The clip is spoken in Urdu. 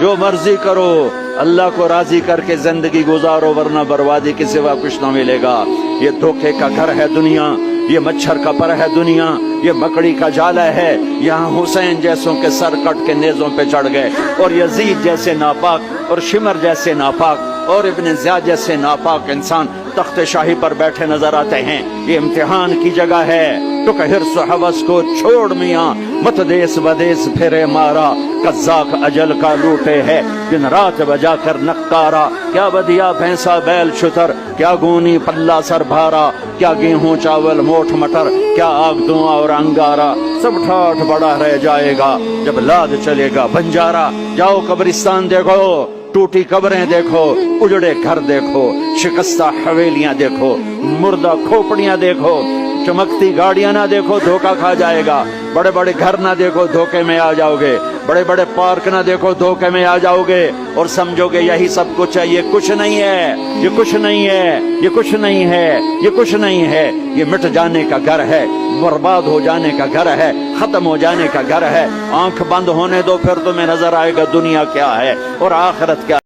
جو مرضی کرو، اللہ کو راضی کر کے زندگی گزارو، ورنہ بربادی کے سوا کچھ نہ ملے گا۔ یہ دھوکے کا گھر ہے دنیا، یہ مچھر کا پر ہے دنیا، یہ مکڑی کا جالا ہے۔ یہاں حسین جیسوں کے سر کٹ کے نیزوں پہ چڑھ گئے، اور یزید جیسے ناپاک، اور شمر جیسے ناپاک، اور ابن زیاد جیسے ناپاک انسان تخت شاہی پر بیٹھے نظر آتے ہیں۔ یہ امتحان کی جگہ ہے۔ تو کہ حرص و ہوس کو چھوڑ میاں، مت دیس بدیس پھرے مارا، قزاق اجل کا لوٹے ہے دن رات بجا کر نقارا۔ کیا بدیا بھینسا بیل شتر، کیا گونی پلہ سر بھارا، کیا گیہوں چاول موٹھ مٹر، کیا آگ دھواں اور انگارا، سب ٹھاٹھ بڑا رہ جائے گا جب لاد چلے گا بنجارا۔ جاؤ قبرستان دیکھو، ٹوٹی قبریں دیکھو، اجڑے گھر دیکھو، شکستہ حویلیاں دیکھو، مردہ کھوپڑیاں دیکھو، چمکتی گاڑیاں نہ دیکھو، دھوکہ کھا جائے گا۔ بڑے بڑے گھر نہ دیکھو، دھوکے میں آ جاؤ گے۔ بڑے بڑے پارک نہ دیکھو، دھوکے میں آ جاؤ گے، اور سمجھو گے یہی سب کچھ ہے۔ یہ کچھ نہیں ہے، یہ کچھ نہیں ہے، یہ کچھ نہیں ہے، یہ کچھ نہیں ہے۔ یہ مٹ جانے کا گھر ہے، برباد ہو جانے کا گھر ہے، ختم ہو جانے کا گھر ہے۔ آنکھ بند ہونے دو، پھر تمہیں نظر آئے گا دنیا کیا ہے اور آخرت کیا ہے۔